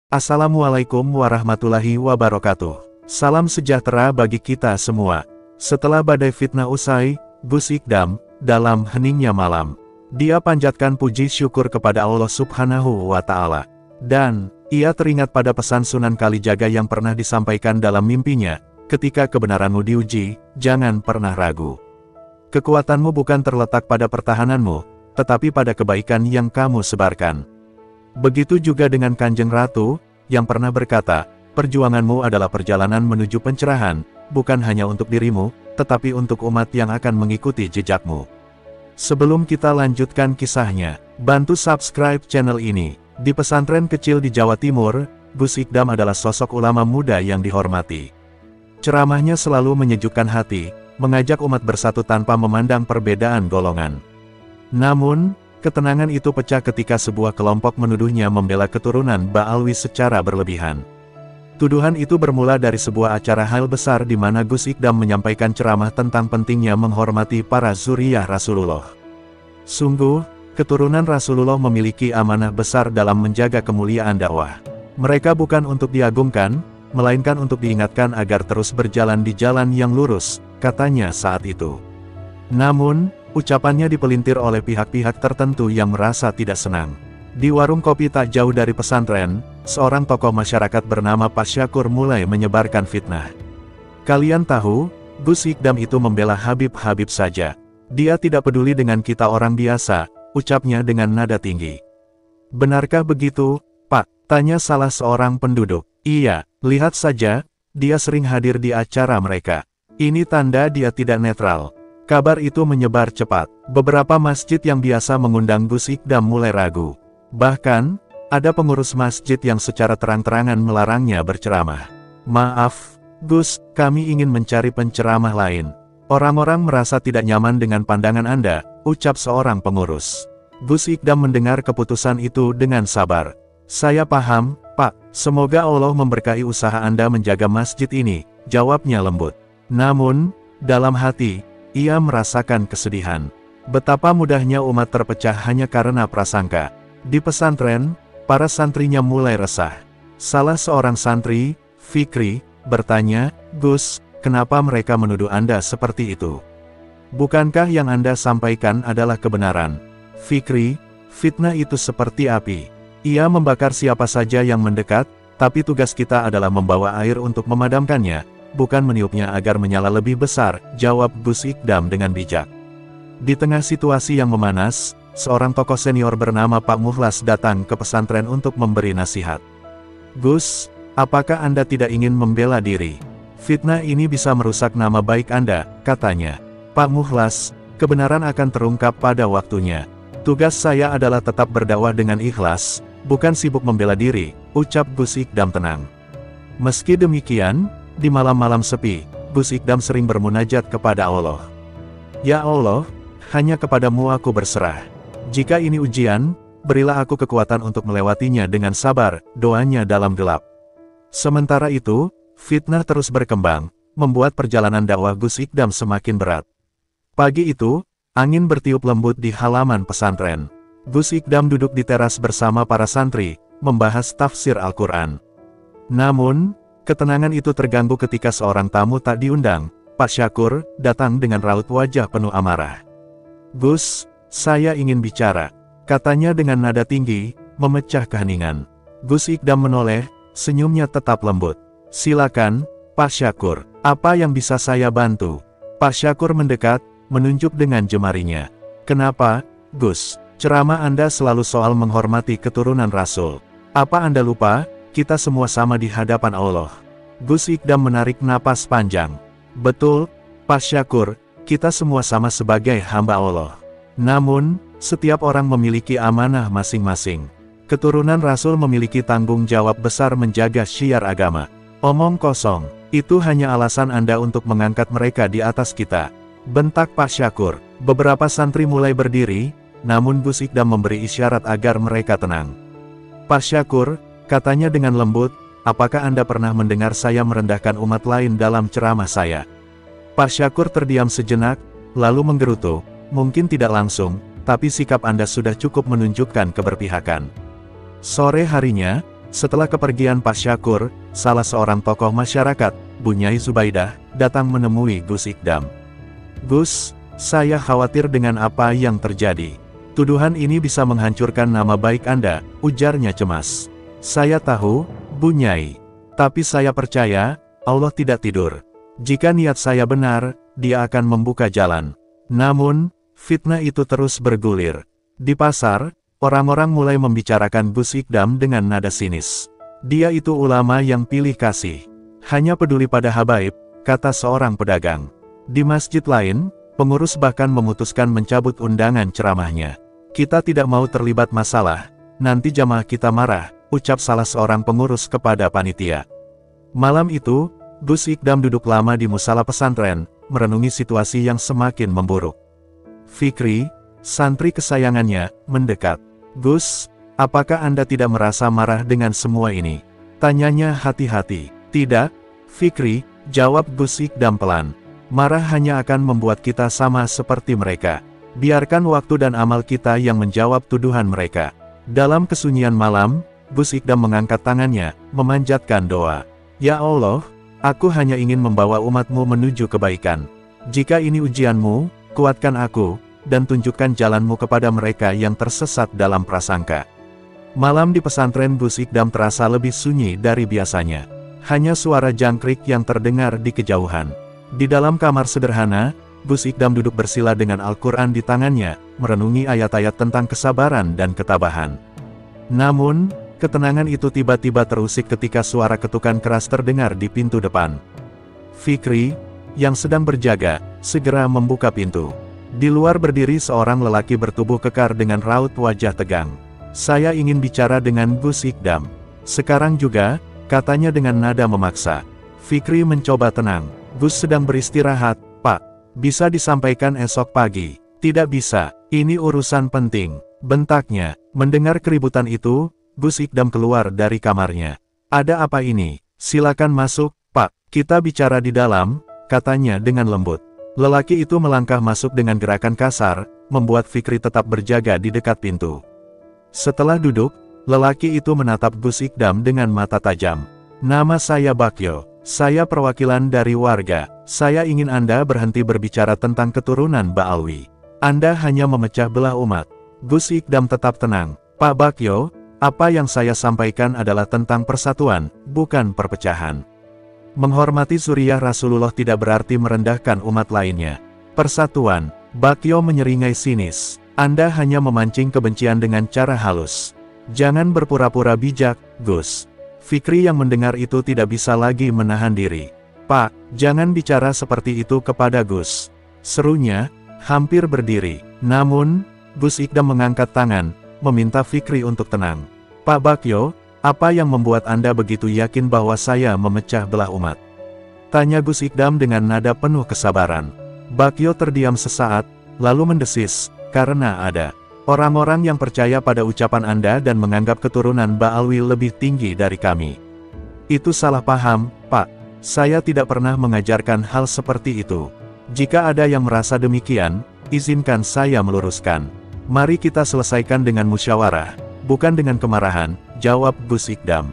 Assalamualaikum warahmatullahi wabarakatuh. Salam sejahtera bagi kita semua. Setelah badai fitnah usai, Gus Ikdam, dalam heningnya malam, dia panjatkan puji syukur kepada Allah Subhanahu wa Ta'ala. Dan ia teringat pada pesan Sunan Kalijaga yang pernah disampaikan dalam mimpinya, ketika kebenaranmu diuji, jangan pernah ragu. Kekuatanmu bukan terletak pada pertahananmu, tetapi pada kebaikan yang kamu sebarkan. Begitu juga dengan Kanjeng Ratu, yang pernah berkata, perjuanganmu adalah perjalanan menuju pencerahan, bukan hanya untuk dirimu, tetapi untuk umat yang akan mengikuti jejakmu. Sebelum kita lanjutkan kisahnya, bantu subscribe channel ini. Di pesantren kecil di Jawa Timur, Gus Ikdam adalah sosok ulama muda yang dihormati. Ceramahnya selalu menyejukkan hati, mengajak umat bersatu tanpa memandang perbedaan golongan. Namun, ketenangan itu pecah ketika sebuah kelompok menuduhnya membela keturunan Ba'alwi secara berlebihan. Tuduhan itu bermula dari sebuah acara hail besar di mana Gus Ikdam menyampaikan ceramah tentang pentingnya menghormati para zuriyah Rasulullah. Sungguh, keturunan Rasulullah memiliki amanah besar dalam menjaga kemuliaan dakwah. Mereka bukan untuk diagungkan, melainkan untuk diingatkan agar terus berjalan di jalan yang lurus, katanya saat itu. Namun, ucapannya dipelintir oleh pihak-pihak tertentu yang merasa tidak senang. Di warung kopi tak jauh dari pesantren, seorang tokoh masyarakat bernama Pak Syakur mulai menyebarkan fitnah. Kalian tahu, Gus Ikdam itu membela Habib-Habib saja. Dia tidak peduli dengan kita orang biasa, ucapnya dengan nada tinggi. Benarkah begitu, Pak? Tanya salah seorang penduduk. Iya, lihat saja, dia sering hadir di acara mereka. Ini tanda dia tidak netral. Kabar itu menyebar cepat. Beberapa masjid yang biasa mengundang Gus Ikdam mulai ragu. Bahkan, ada pengurus masjid yang secara terang-terangan melarangnya berceramah. Maaf, Gus, kami ingin mencari penceramah lain. Orang-orang merasa tidak nyaman dengan pandangan Anda, ucap seorang pengurus. Gus Ikdam mendengar keputusan itu dengan sabar. Saya paham, Pak, semoga Allah memberkahi usaha Anda menjaga masjid ini, jawabnya lembut. Namun, dalam hati, ia merasakan kesedihan. Betapa mudahnya umat terpecah hanya karena prasangka. Di pesantren, para santrinya mulai resah. Salah seorang santri, Fikri, bertanya, Gus, kenapa mereka menuduh Anda seperti itu? Bukankah yang Anda sampaikan adalah kebenaran? Fikri, fitnah itu seperti api. Ia membakar siapa saja yang mendekat, tapi tugas kita adalah membawa air untuk memadamkannya, bukan meniupnya agar menyala lebih besar, jawab Gus Ikdam dengan bijak. Di tengah situasi yang memanas, seorang tokoh senior bernama Pak Mukhlas datang ke pesantren untuk memberi nasihat. Gus, apakah Anda tidak ingin membela diri? Fitnah ini bisa merusak nama baik Anda, katanya. Pak Mukhlas, kebenaran akan terungkap pada waktunya. Tugas saya adalah tetap berdakwah dengan ikhlas, bukan sibuk membela diri, ucap Gus Ikdam tenang. Meski demikian, di malam-malam sepi, Gus Ikdam sering bermunajat kepada Allah. Ya Allah, hanya kepadamu aku berserah. Jika ini ujian, berilah aku kekuatan untuk melewatinya dengan sabar, doanya dalam gelap. Sementara itu, fitnah terus berkembang, membuat perjalanan dakwah Gus Ikdam semakin berat. Pagi itu, angin bertiup lembut di halaman pesantren. Gus Ikdam duduk di teras bersama para santri, membahas tafsir Al-Quran. Namun, ketenangan itu terganggu ketika seorang tamu tak diundang, Pak Syakur, datang dengan raut wajah penuh amarah. Gus, saya ingin bicara, katanya dengan nada tinggi, memecah keheningan. Gus Ikdam menoleh, senyumnya tetap lembut. Silakan, Pak Syakur, apa yang bisa saya bantu? Pak Syakur mendekat, menunjuk dengan jemarinya. Kenapa, Gus? Ceramah Anda selalu soal menghormati keturunan Rasul. Apa Anda lupa? Kita semua sama di hadapan Allah. Gus Ikdam menarik napas panjang. Betul, Pak Syakur, kita semua sama sebagai hamba Allah. Namun, setiap orang memiliki amanah masing-masing. Keturunan Rasul memiliki tanggung jawab besar menjaga syiar agama. Omong kosong, itu hanya alasan Anda untuk mengangkat mereka di atas kita, bentak Pak Syakur. Beberapa santri mulai berdiri, namun Gus Ikdam memberi isyarat agar mereka tenang. Pak Syakur, katanya dengan lembut, apakah Anda pernah mendengar saya merendahkan umat lain dalam ceramah saya? Pak Syakur terdiam sejenak, lalu menggerutu, mungkin tidak langsung, tapi sikap Anda sudah cukup menunjukkan keberpihakan. Sore harinya, Setelah kepergian Pak Syakur, salah seorang tokoh masyarakat, Bu Nyai Zubaidah, datang menemui Gus Ikdam. "Gus, saya khawatir dengan apa yang terjadi. Tuduhan ini bisa menghancurkan nama baik Anda," ujarnya cemas. "Saya tahu, Bu Nyai. Tapi saya percaya, Allah tidak tidur. Jika niat saya benar, Dia akan membuka jalan." Namun, fitnah itu terus bergulir. Di pasar, orang-orang mulai membicarakan Gus Ikdam dengan nada sinis. "Dia itu ulama yang pilih kasih. Hanya peduli pada habaib," kata seorang pedagang. Di masjid lain, pengurus bahkan memutuskan mencabut undangan ceramahnya. "Kita tidak mau terlibat masalah, nanti jamaah kita marah," ucap salah seorang pengurus kepada panitia. Malam itu, Gus Ikdam duduk lama di musala pesantren, merenungi situasi yang semakin memburuk. Fikri, santri kesayangannya, mendekat. "Gus, apakah Anda tidak merasa marah dengan semua ini?" tanyanya hati-hati. "Tidak, Fikri," jawab Gus Ikdam pelan. "Marah hanya akan membuat kita sama seperti mereka. Biarkan waktu dan amal kita yang menjawab tuduhan mereka." Dalam kesunyian malam, Gus Ikdam mengangkat tangannya, memanjatkan doa. "Ya Allah, aku hanya ingin membawa umatmu menuju kebaikan. Jika ini ujianmu, kuatkan aku, dan tunjukkan jalanmu kepada mereka yang tersesat dalam prasangka." Malam di pesantren Gus Ikdam terasa lebih sunyi dari biasanya. Hanya suara jangkrik yang terdengar di kejauhan. Di dalam kamar sederhana, Gus Ikdam duduk bersila dengan Al-Quran di tangannya, merenungi ayat-ayat tentang kesabaran dan ketabahan. Namun, ketenangan itu tiba-tiba terusik ketika suara ketukan keras terdengar di pintu depan. Fikri, yang sedang berjaga, segera membuka pintu. Di luar berdiri seorang lelaki bertubuh kekar dengan raut wajah tegang. "Saya ingin bicara dengan Gus Ikdam. Sekarang juga," katanya dengan nada memaksa. Fikri mencoba tenang. "Gus sedang beristirahat, Pak. Bisa disampaikan esok pagi." "Tidak bisa, ini urusan penting," bentaknya. Mendengar keributan itu, Gus Ikdam keluar dari kamarnya. "Ada apa ini? Silakan masuk, Pak. Kita bicara di dalam," katanya dengan lembut. Lelaki itu melangkah masuk dengan gerakan kasar, membuat Fikri tetap berjaga di dekat pintu. Setelah duduk, lelaki itu menatap Gus Ikdam dengan mata tajam. "Nama saya Bakyo. Saya perwakilan dari warga. Saya ingin Anda berhenti berbicara tentang keturunan Ba'alwi. Anda hanya memecah belah umat." Gus Ikdam tetap tenang. "Pak Bakyo, apa yang saya sampaikan adalah tentang persatuan, bukan perpecahan. Menghormati zuriyah Rasulullah tidak berarti merendahkan umat lainnya." "Persatuan," Bakyo menyeringai sinis. "Anda hanya memancing kebencian dengan cara halus. Jangan berpura-pura bijak, Gus." Fikri yang mendengar itu tidak bisa lagi menahan diri. "Pak, jangan bicara seperti itu kepada Gus," serunya, hampir berdiri. Namun, Gus Ikdam mengangkat tangan, meminta Fikri untuk tenang. "Pak Bakyo, apa yang membuat Anda begitu yakin bahwa saya memecah belah umat?" tanya Gus Ikdam dengan nada penuh kesabaran. Bakyo terdiam sesaat, lalu mendesis, "Karena ada orang-orang yang percaya pada ucapan Anda dan menganggap keturunan Ba'alwi lebih tinggi dari kami." "Itu salah paham, Pak. Saya tidak pernah mengajarkan hal seperti itu. Jika ada yang merasa demikian, izinkan saya meluruskan." "Mari kita selesaikan dengan musyawarah, bukan dengan kemarahan," jawab Gus Ikdam.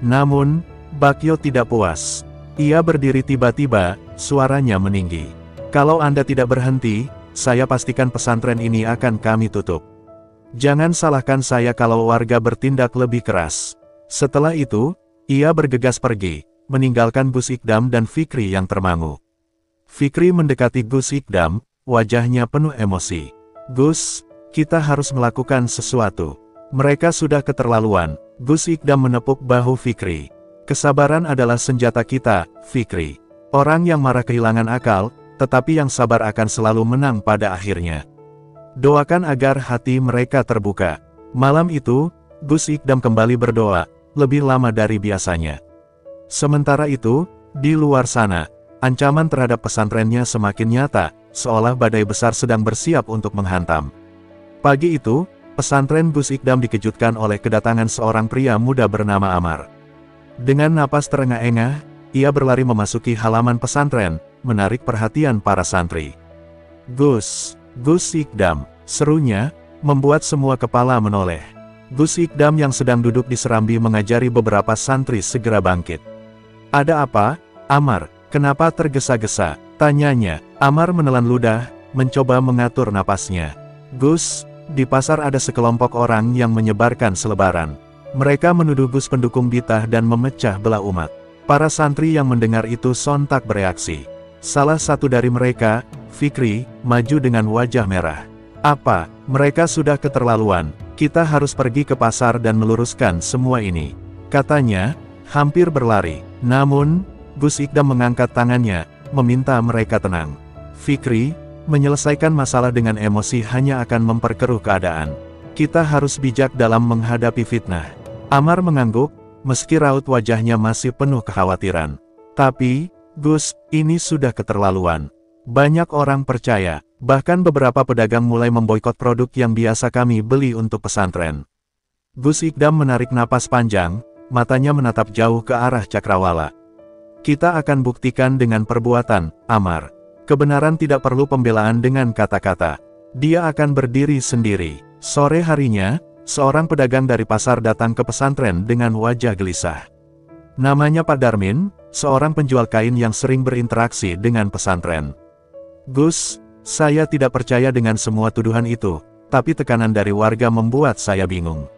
Namun, Bakyo tidak puas. Ia berdiri tiba-tiba, suaranya meninggi. "Kalau Anda tidak berhenti, saya pastikan pesantren ini akan kami tutup. Jangan salahkan saya kalau warga bertindak lebih keras." Setelah itu, ia bergegas pergi, meninggalkan Gus Ikdam dan Fikri yang termangu. Fikri mendekati Gus Ikdam, wajahnya penuh emosi. "Gus, kita harus melakukan sesuatu. Mereka sudah keterlaluan." Gus Ikdam menepuk bahu Fikri. "Kesabaran adalah senjata kita, Fikri. Orang yang marah kehilangan akal, tetapi yang sabar akan selalu menang pada akhirnya. Doakan agar hati mereka terbuka." Malam itu, Gus Ikdam kembali berdoa, lebih lama dari biasanya. Sementara itu, di luar sana, ancaman terhadap pesantrennya semakin nyata, seolah badai besar sedang bersiap untuk menghantam. Pagi itu, pesantren Gus Ikdam dikejutkan oleh kedatangan seorang pria muda bernama Amar. Dengan napas terengah-engah, ia berlari memasuki halaman pesantren, menarik perhatian para santri. Gus Ikdam," serunya, membuat semua kepala menoleh. Gus Ikdam yang sedang duduk di serambi mengajari beberapa santri segera bangkit. "Ada apa, Amar? Kenapa tergesa-gesa?" tanyanya. Amar menelan ludah, mencoba mengatur napasnya. "Gus, di pasar ada sekelompok orang yang menyebarkan selebaran. Mereka menuduh Gus pendukung Bitah dan memecah belah umat." Para santri yang mendengar itu sontak bereaksi. Salah satu dari mereka, Fikri, maju dengan wajah merah. "Apa, mereka sudah keterlaluan. Kita harus pergi ke pasar dan meluruskan semua ini," katanya, hampir berlari. Namun, Gus Ikdam mengangkat tangannya, meminta mereka tenang. "Fikri, menyelesaikan masalah dengan emosi hanya akan memperkeruh keadaan. Kita harus bijak dalam menghadapi fitnah." Amar mengangguk, meski raut wajahnya masih penuh kekhawatiran. "Tapi, Gus, ini sudah keterlaluan. Banyak orang percaya, bahkan beberapa pedagang mulai memboikot produk yang biasa kami beli untuk pesantren." Gus Ikdam menarik napas panjang, matanya menatap jauh ke arah Cakrawala. "Kita akan buktikan dengan perbuatan, Amar. Kebenaran tidak perlu pembelaan dengan kata-kata. Dia akan berdiri sendiri." Sore harinya, seorang pedagang dari pasar datang ke pesantren dengan wajah gelisah. Namanya Pak Darmin, seorang penjual kain yang sering berinteraksi dengan pesantren. "Gus, saya tidak percaya dengan semua tuduhan itu, tapi tekanan dari warga membuat saya bingung.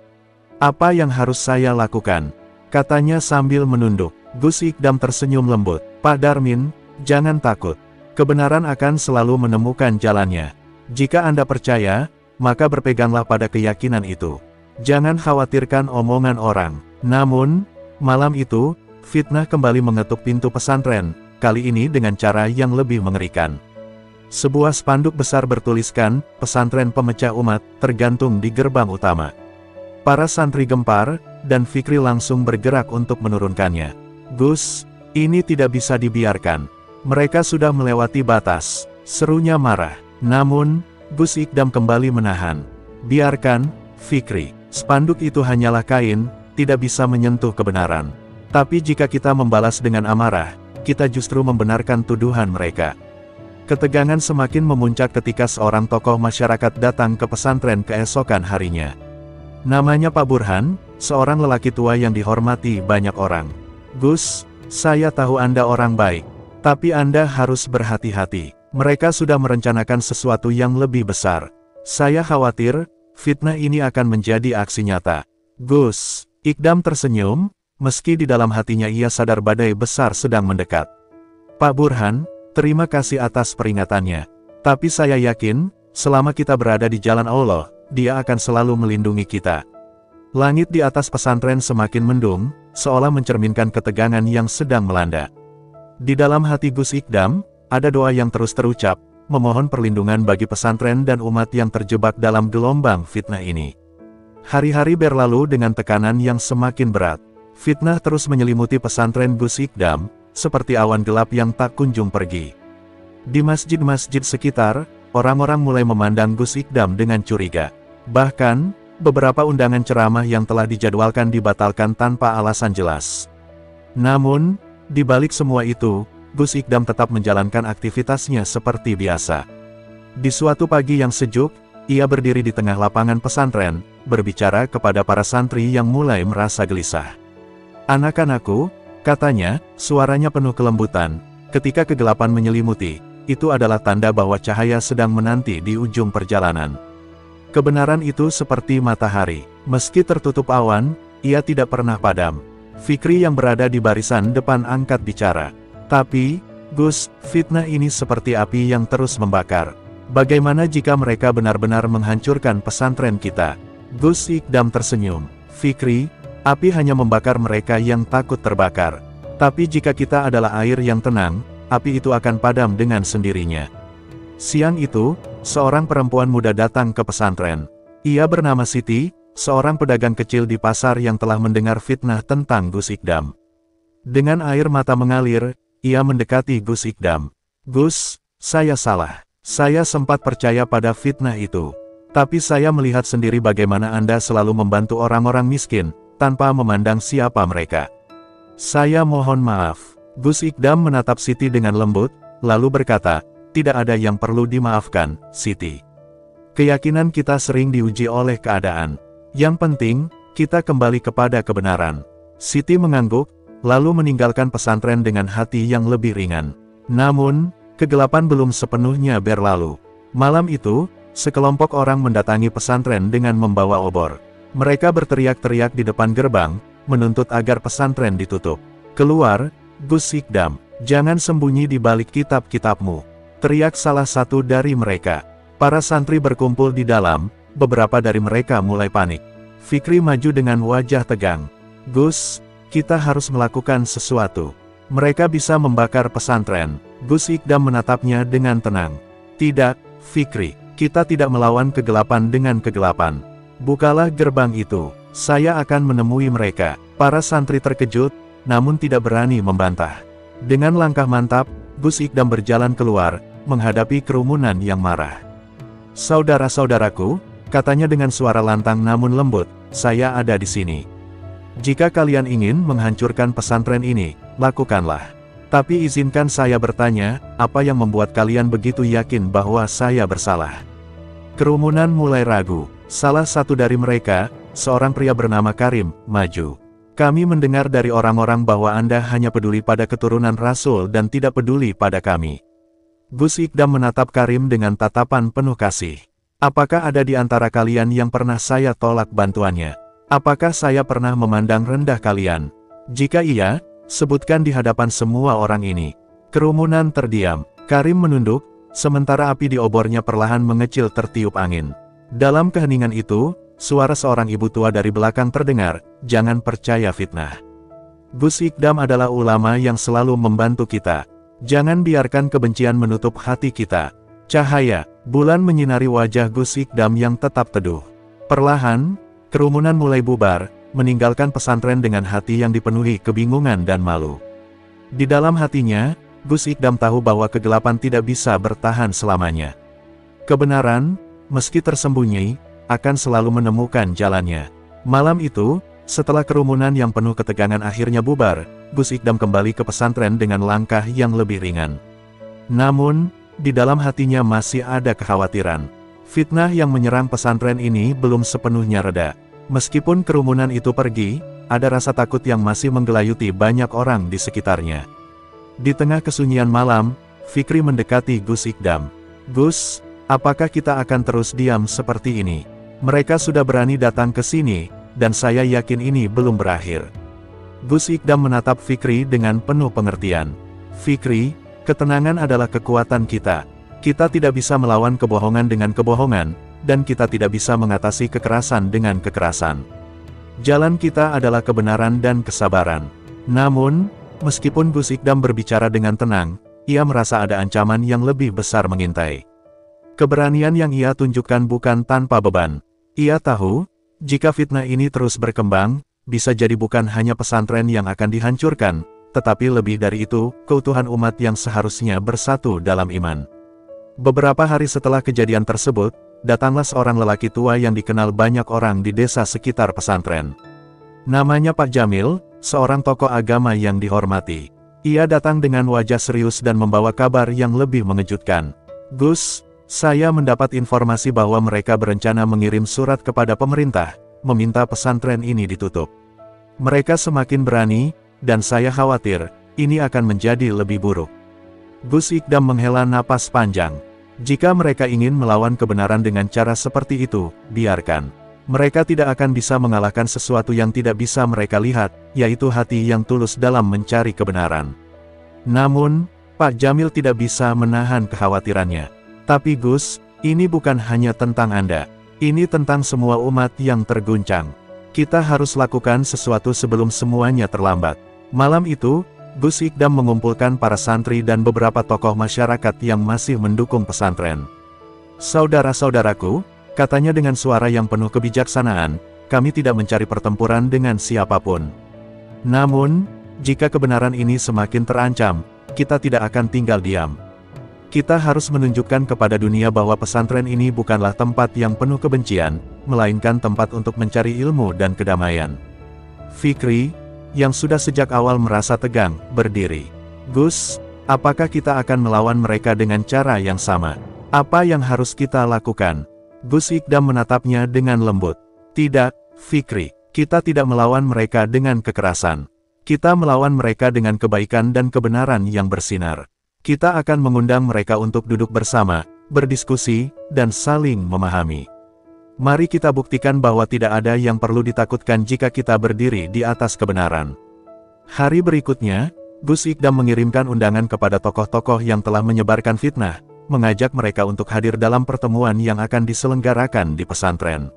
Apa yang harus saya lakukan?" katanya sambil menunduk. Gus Ikdam tersenyum lembut. "Pak Darmin, jangan takut. Kebenaran akan selalu menemukan jalannya. Jika Anda percaya, maka berpeganglah pada keyakinan itu. Jangan khawatirkan omongan orang." Namun, malam itu, fitnah kembali mengetuk pintu pesantren, kali ini dengan cara yang lebih mengerikan. Sebuah spanduk besar bertuliskan, "Pesantren Pemecah Umat," tergantung di gerbang utama. Para santri gempar, dan Fikri langsung bergerak untuk menurunkannya. "Gus, ini tidak bisa dibiarkan. Mereka sudah melewati batas," serunya marah. Namun, Gus Ikdam kembali menahan. "Biarkan, Fikri. Spanduk itu hanyalah kain, tidak bisa menyentuh kebenaran. Tapi jika kita membalas dengan amarah, kita justru membenarkan tuduhan mereka." Ketegangan semakin memuncak ketika seorang tokoh masyarakat datang ke pesantren keesokan harinya. Namanya Pak Burhan, seorang lelaki tua yang dihormati banyak orang. "Gus, saya tahu Anda orang baik. Tapi Anda harus berhati-hati. Mereka sudah merencanakan sesuatu yang lebih besar. Saya khawatir, fitnah ini akan menjadi aksi nyata." Gus Ikdam tersenyum, meski di dalam hatinya ia sadar badai besar sedang mendekat. "Pak Burhan, terima kasih atas peringatannya. Tapi saya yakin, selama kita berada di jalan Allah, Dia akan selalu melindungi kita." Langit di atas pesantren semakin mendung, seolah mencerminkan ketegangan yang sedang melanda. Di dalam hati Gus Ikdam, ada doa yang terus terucap, memohon perlindungan bagi pesantren dan umat yang terjebak dalam gelombang fitnah ini. Hari-hari berlalu dengan tekanan yang semakin berat. Fitnah terus menyelimuti pesantren Gus Ikdam, seperti awan gelap yang tak kunjung pergi. Di masjid-masjid sekitar, orang-orang mulai memandang Gus Ikdam dengan curiga. Bahkan, beberapa undangan ceramah yang telah dijadwalkan dibatalkan tanpa alasan jelas. Namun, di balik semua itu, Gus Ikdam tetap menjalankan aktivitasnya seperti biasa. Di suatu pagi yang sejuk, ia berdiri di tengah lapangan pesantren, berbicara kepada para santri yang mulai merasa gelisah. "Anak-anakku," katanya, suaranya penuh kelembutan, "ketika kegelapan menyelimuti, itu adalah tanda bahwa cahaya sedang menanti di ujung perjalanan. Kebenaran itu seperti matahari, meski tertutup awan, ia tidak pernah padam." Fikri yang berada di barisan depan angkat bicara. "Tapi, Gus, fitnah ini seperti api yang terus membakar. Bagaimana jika mereka benar-benar menghancurkan pesantren kita?" Gus Ikdam tersenyum. "Fikri, api hanya membakar mereka yang takut terbakar. Tapi jika kita adalah air yang tenang, api itu akan padam dengan sendirinya." Siang itu, seorang perempuan muda datang ke pesantren. Ia bernama Siti, seorang pedagang kecil di pasar yang telah mendengar fitnah tentang Gus Ikdam. Dengan air mata mengalir, ia mendekati Gus Ikdam. "Gus, saya salah. Saya sempat percaya pada fitnah itu. Tapi saya melihat sendiri bagaimana Anda selalu membantu orang-orang miskin, tanpa memandang siapa mereka. Saya mohon maaf." Gus Ikdam menatap Siti dengan lembut, lalu berkata, "Tidak ada yang perlu dimaafkan, Siti. Keyakinan kita sering diuji oleh keadaan. Yang penting, kita kembali kepada kebenaran. Siti mengangguk, lalu meninggalkan pesantren dengan hati yang lebih ringan. Namun, kegelapan belum sepenuhnya berlalu. Malam itu, sekelompok orang mendatangi pesantren dengan membawa obor. Mereka berteriak-teriak di depan gerbang, menuntut agar pesantren ditutup. "Keluar, Gus Ikdam, jangan sembunyi di balik kitab-kitabmu," teriak salah satu dari mereka. Para santri berkumpul di dalam, beberapa dari mereka mulai panik. Fikri maju dengan wajah tegang. "Gus, kita harus melakukan sesuatu. Mereka bisa membakar pesantren." Gus Ikdam menatapnya dengan tenang. "Tidak, Fikri, kita tidak melawan kegelapan dengan kegelapan. Bukalah gerbang itu, saya akan menemui mereka." Para santri terkejut, namun tidak berani membantah. Dengan langkah mantap, Gus Ikdam berjalan keluar, menghadapi kerumunan yang marah. "Saudara-saudaraku," katanya dengan suara lantang namun lembut, "saya ada di sini. Jika kalian ingin menghancurkan pesantren ini, lakukanlah. Tapi izinkan saya bertanya, apa yang membuat kalian begitu yakin bahwa saya bersalah?" Kerumunan mulai ragu. Salah satu dari mereka, seorang pria bernama Karim, maju. "Kami mendengar dari orang-orang bahwa Anda hanya peduli pada keturunan Rasul dan tidak peduli pada kami." Gus Ikdam menatap Karim dengan tatapan penuh kasih. "Apakah ada di antara kalian yang pernah saya tolak bantuannya? Apakah saya pernah memandang rendah kalian? Jika iya, sebutkan di hadapan semua orang ini." Kerumunan terdiam. Karim menunduk, sementara api di obornya perlahan mengecil tertiup angin. Dalam keheningan itu, suara seorang ibu tua dari belakang terdengar, "Jangan percaya fitnah. Gus Ikdam adalah ulama yang selalu membantu kita. Jangan biarkan kebencian menutup hati kita." Cahaya bulan menyinari wajah Gus Ikdam yang tetap teduh. Perlahan, kerumunan mulai bubar, meninggalkan pesantren dengan hati yang dipenuhi kebingungan dan malu. Di dalam hatinya, Gus Ikdam tahu bahwa kegelapan tidak bisa bertahan selamanya. Kebenaran, meski tersembunyi, akan selalu menemukan jalannya. Malam itu, setelah kerumunan yang penuh ketegangan akhirnya bubar, Gus Ikdam kembali ke pesantren dengan langkah yang lebih ringan. Namun, di dalam hatinya masih ada kekhawatiran. Fitnah yang menyerang pesantren ini belum sepenuhnya reda. Meskipun kerumunan itu pergi, ada rasa takut yang masih menggelayuti banyak orang di sekitarnya. Di tengah kesunyian malam, Fikri mendekati Gus Ikdam. "Gus, apakah kita akan terus diam seperti ini? Mereka sudah berani datang ke sini, dan saya yakin ini belum berakhir." Gus Ikdam menatap Fikri dengan penuh pengertian. "Fikri, ketenangan adalah kekuatan kita. Kita tidak bisa melawan kebohongan dengan kebohongan, dan kita tidak bisa mengatasi kekerasan dengan kekerasan. Jalan kita adalah kebenaran dan kesabaran." Namun, meskipun Gus Ikdam berbicara dengan tenang, ia merasa ada ancaman yang lebih besar mengintai. Keberanian yang ia tunjukkan bukan tanpa beban. Ia tahu, jika fitnah ini terus berkembang, bisa jadi bukan hanya pesantren yang akan dihancurkan, tetapi lebih dari itu, keutuhan umat yang seharusnya bersatu dalam iman. Beberapa hari setelah kejadian tersebut, datanglah seorang lelaki tua yang dikenal banyak orang di desa sekitar pesantren. Namanya Pak Jamil, seorang tokoh agama yang dihormati. Ia datang dengan wajah serius dan membawa kabar yang lebih mengejutkan. "Gus, saya mendapat informasi bahwa mereka berencana mengirim surat kepada pemerintah, meminta pesantren ini ditutup. Mereka semakin berani, dan saya khawatir, ini akan menjadi lebih buruk." Gus Ikdam menghela napas panjang. Jika mereka ingin melawan kebenaran dengan cara seperti itu, biarkan. Mereka tidak akan bisa mengalahkan sesuatu yang tidak bisa mereka lihat, yaitu hati yang tulus dalam mencari kebenaran. Namun, Pak Jamil tidak bisa menahan kekhawatirannya. "Tapi Gus, ini bukan hanya tentang Anda. Ini tentang semua umat yang terguncang. Kita harus lakukan sesuatu sebelum semuanya terlambat." Malam itu, Gus Ikdam mengumpulkan para santri dan beberapa tokoh masyarakat yang masih mendukung pesantren. "Saudara-saudaraku," katanya dengan suara yang penuh kebijaksanaan, "kami tidak mencari pertempuran dengan siapapun. Namun, jika kebenaran ini semakin terancam, kita tidak akan tinggal diam. Kita harus menunjukkan kepada dunia bahwa pesantren ini bukanlah tempat yang penuh kebencian, melainkan tempat untuk mencari ilmu dan kedamaian." Fikri, yang sudah sejak awal merasa tegang, berdiri. "Gus, apakah kita akan melawan mereka dengan cara yang sama? Apa yang harus kita lakukan?" Gus Ikdam menatapnya dengan lembut. "Tidak, Fikri, kita tidak melawan mereka dengan kekerasan. Kita melawan mereka dengan kebaikan dan kebenaran yang bersinar. Kita akan mengundang mereka untuk duduk bersama, berdiskusi, dan saling memahami. Mari kita buktikan bahwa tidak ada yang perlu ditakutkan jika kita berdiri di atas kebenaran. Hari berikutnya, Gus Ikdam mengirimkan undangan kepada tokoh-tokoh yang telah menyebarkan fitnah, mengajak mereka untuk hadir dalam pertemuan yang akan diselenggarakan di pesantren.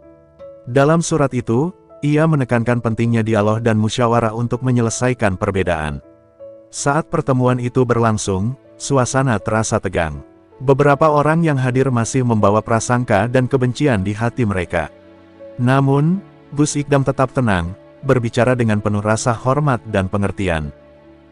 Dalam surat itu, ia menekankan pentingnya dialog dan musyawarah untuk menyelesaikan perbedaan. Saat pertemuan itu berlangsung, suasana terasa tegang. Beberapa orang yang hadir masih membawa prasangka dan kebencian di hati mereka. Namun, Gus Ikdam tetap tenang, berbicara dengan penuh rasa hormat dan pengertian.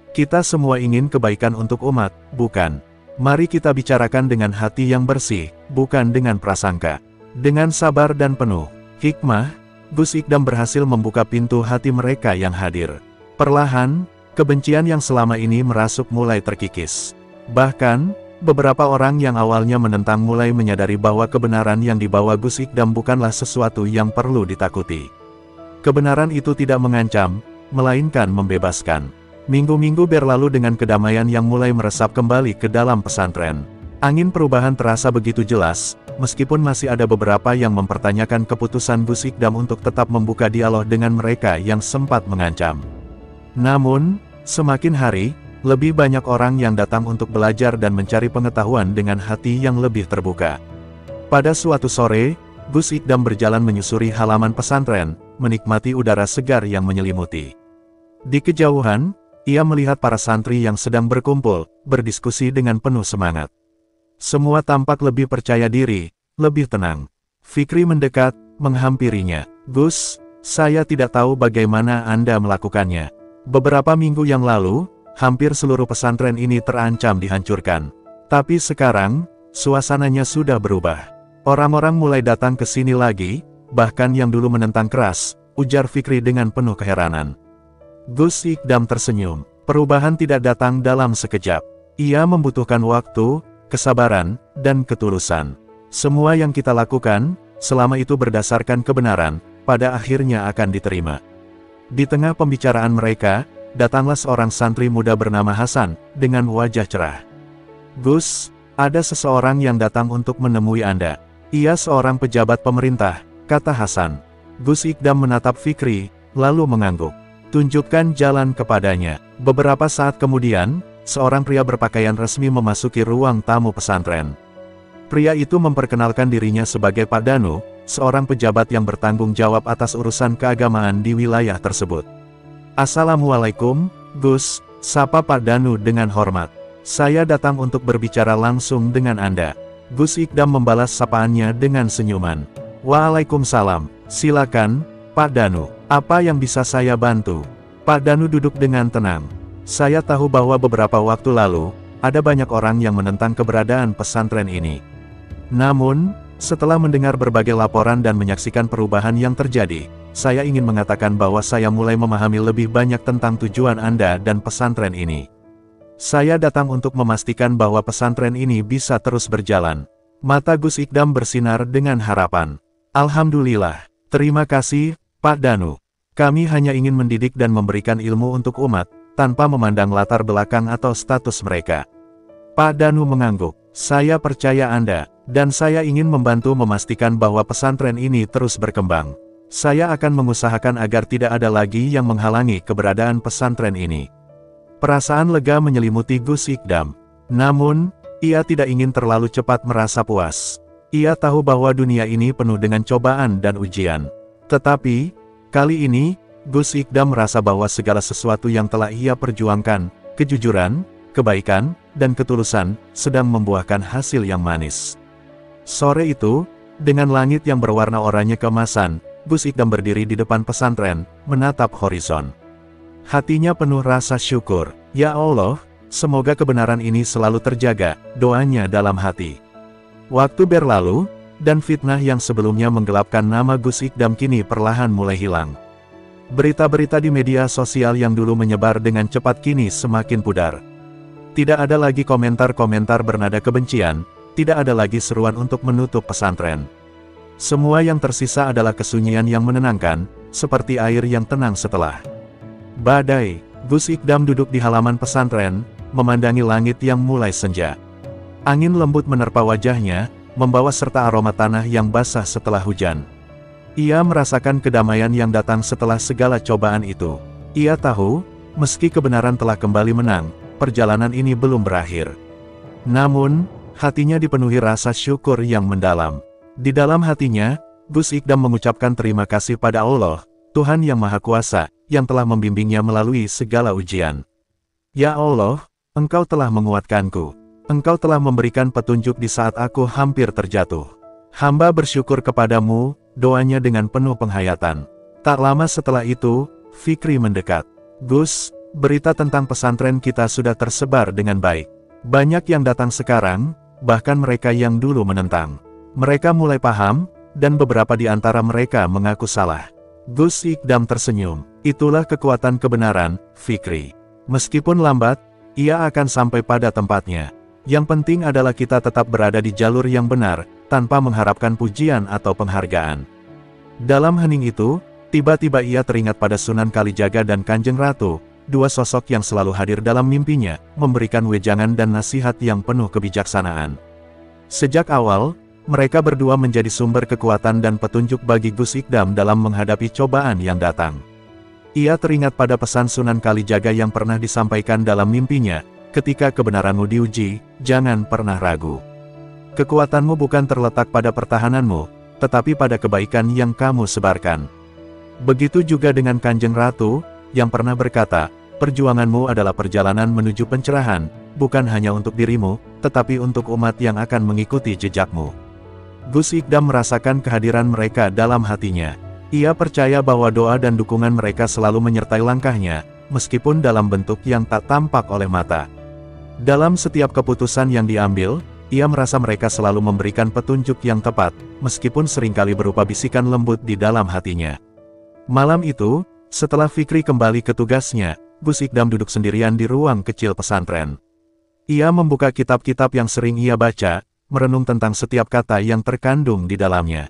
Kita semua ingin kebaikan untuk umat, bukan? Mari kita bicarakan dengan hati yang bersih, bukan dengan prasangka. Dengan sabar dan penuh hikmah, Gus Ikdam berhasil membuka pintu hati mereka yang hadir. Perlahan, kebencian yang selama ini merasuk mulai terkikis. Bahkan, beberapa orang yang awalnya menentang mulai menyadari bahwa kebenaran yang dibawa Gus Ikdam bukanlah sesuatu yang perlu ditakuti. Kebenaran itu tidak mengancam, melainkan membebaskan. Minggu-minggu berlalu dengan kedamaian yang mulai meresap kembali ke dalam pesantren. Angin perubahan terasa begitu jelas, meskipun masih ada beberapa yang mempertanyakan keputusan Gus Ikdam untuk tetap membuka dialog dengan mereka yang sempat mengancam. Namun, semakin hari, lebih banyak orang yang datang untuk belajar dan mencari pengetahuan dengan hati yang lebih terbuka. Pada suatu sore, Gus Ikdam berjalan menyusuri halaman pesantren, menikmati udara segar yang menyelimuti. Di kejauhan, ia melihat para santri yang sedang berkumpul, berdiskusi dengan penuh semangat. Semua tampak lebih percaya diri, lebih tenang. Fikri mendekat, menghampirinya. "Gus, saya tidak tahu bagaimana Anda melakukannya. Beberapa minggu yang lalu, hampir seluruh pesantren ini terancam dihancurkan. Tapi sekarang, suasananya sudah berubah. Orang-orang mulai datang ke sini lagi, bahkan yang dulu menentang keras," ujar Fikri dengan penuh keheranan. Gus Ikdam tersenyum. Perubahan tidak datang dalam sekejap. Ia membutuhkan waktu, kesabaran, dan ketulusan. Semua yang kita lakukan, selama itu berdasarkan kebenaran, pada akhirnya akan diterima. Di tengah pembicaraan mereka, datanglah seorang santri muda bernama Hasan, dengan wajah cerah. "Gus, ada seseorang yang datang untuk menemui Anda. Ia seorang pejabat pemerintah," kata Hasan. Gus Ikdam menatap Fikri, lalu mengangguk. "Tunjukkan jalan kepadanya." Beberapa saat kemudian, seorang pria berpakaian resmi memasuki ruang tamu pesantren. Pria itu memperkenalkan dirinya sebagai Pak Danu, seorang pejabat yang bertanggung jawab atas urusan keagamaan di wilayah tersebut. "Assalamualaikum, Gus," sapa Pak Danu dengan hormat. "Saya datang untuk berbicara langsung dengan Anda." Gus Ikdam membalas sapaannya dengan senyuman. "Waalaikumsalam, silakan, Pak Danu. Apa yang bisa saya bantu?" Pak Danu duduk dengan tenang. "Saya tahu bahwa beberapa waktu lalu, ada banyak orang yang menentang keberadaan pesantren ini. Namun, setelah mendengar berbagai laporan dan menyaksikan perubahan yang terjadi, saya ingin mengatakan bahwa saya mulai memahami lebih banyak tentang tujuan Anda dan pesantren ini. Saya datang untuk memastikan bahwa pesantren ini bisa terus berjalan." Mata Gus Ikdam bersinar dengan harapan. "Alhamdulillah. Terima kasih, Pak Danu. Kami hanya ingin mendidik dan memberikan ilmu untuk umat, tanpa memandang latar belakang atau status mereka." Pak Danu mengangguk. "Saya percaya Anda, dan saya ingin membantu memastikan bahwa pesantren ini terus berkembang. Saya akan mengusahakan agar tidak ada lagi yang menghalangi keberadaan pesantren ini." Perasaan lega menyelimuti Gus Ikdam. Namun, ia tidak ingin terlalu cepat merasa puas. Ia tahu bahwa dunia ini penuh dengan cobaan dan ujian. Tetapi, kali ini, Gus Ikdam merasa bahwa segala sesuatu yang telah ia perjuangkan, kejujuran, kebaikan, dan ketulusan, sedang membuahkan hasil yang manis. Sore itu, dengan langit yang berwarna oranye keemasan, Gus Ikdam berdiri di depan pesantren, menatap horizon. Hatinya penuh rasa syukur. "Ya Allah, semoga kebenaran ini selalu terjaga," doanya dalam hati. Waktu berlalu, dan fitnah yang sebelumnya menggelapkan nama Gus Ikdam kini perlahan mulai hilang. Berita-berita di media sosial yang dulu menyebar dengan cepat kini semakin pudar. Tidak ada lagi komentar-komentar bernada kebencian, tidak ada lagi seruan untuk menutup pesantren. Semua yang tersisa adalah kesunyian yang menenangkan, seperti air yang tenang setelah badai. Gus Ikdam duduk di halaman pesantren, memandangi langit yang mulai senja. Angin lembut menerpa wajahnya, membawa serta aroma tanah yang basah setelah hujan. Ia merasakan kedamaian yang datang setelah segala cobaan itu. Ia tahu, meski kebenaran telah kembali menang, perjalanan ini belum berakhir. Namun, hatinya dipenuhi rasa syukur yang mendalam. Di dalam hatinya, Gus Ikdam mengucapkan terima kasih pada Allah, Tuhan yang Maha Kuasa, yang telah membimbingnya melalui segala ujian. Ya Allah, Engkau telah menguatkanku. Engkau telah memberikan petunjuk di saat aku hampir terjatuh. Hamba bersyukur kepadamu, doanya dengan penuh penghayatan. Tak lama setelah itu, Fikri mendekat. Gus, berita tentang pesantren kita sudah tersebar dengan baik. Banyak yang datang sekarang, bahkan mereka yang dulu menentang. Mereka mulai paham, dan beberapa di antara mereka mengaku salah. Gus Ikdam tersenyum. Itulah kekuatan kebenaran, Fikri. Meskipun lambat, ia akan sampai pada tempatnya. Yang penting adalah kita tetap berada di jalur yang benar, tanpa mengharapkan pujian atau penghargaan. Dalam hening itu, tiba-tiba ia teringat pada Sunan Kalijaga dan Kanjeng Ratu, dua sosok yang selalu hadir dalam mimpinya, memberikan wejangan dan nasihat yang penuh kebijaksanaan. Sejak awal, mereka berdua menjadi sumber kekuatan dan petunjuk bagi Gus Ikdam dalam menghadapi cobaan yang datang. Ia teringat pada pesan Sunan Kalijaga yang pernah disampaikan dalam mimpinya, ketika kebenaranmu diuji, jangan pernah ragu. Kekuatanmu bukan terletak pada pertahananmu, tetapi pada kebaikan yang kamu sebarkan. Begitu juga dengan Kanjeng Ratu, yang pernah berkata, perjuanganmu adalah perjalanan menuju pencerahan, bukan hanya untuk dirimu, tetapi untuk umat yang akan mengikuti jejakmu. Gus Ikdam merasakan kehadiran mereka dalam hatinya. Ia percaya bahwa doa dan dukungan mereka selalu menyertai langkahnya, meskipun dalam bentuk yang tak tampak oleh mata. Dalam setiap keputusan yang diambil, ia merasa mereka selalu memberikan petunjuk yang tepat, meskipun seringkali berupa bisikan lembut di dalam hatinya. Malam itu, setelah Fikri kembali ke tugasnya, Gus Ikdam duduk sendirian di ruang kecil pesantren. Ia membuka kitab-kitab yang sering ia baca, merenung tentang setiap kata yang terkandung di dalamnya.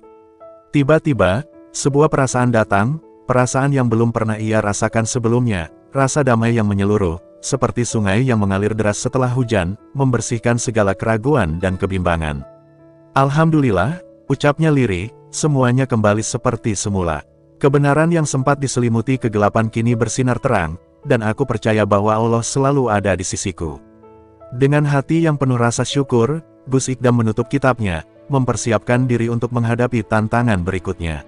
Tiba-tiba, sebuah perasaan datang, perasaan yang belum pernah ia rasakan sebelumnya, rasa damai yang menyeluruh, seperti sungai yang mengalir deras setelah hujan, membersihkan segala keraguan dan kebimbangan. Alhamdulillah, ucapnya lirih, semuanya kembali seperti semula. Kebenaran yang sempat diselimuti kegelapan kini bersinar terang, dan aku percaya bahwa Allah selalu ada di sisiku. Dengan hati yang penuh rasa syukur, Gus Ikdam menutup kitabnya, mempersiapkan diri untuk menghadapi tantangan berikutnya.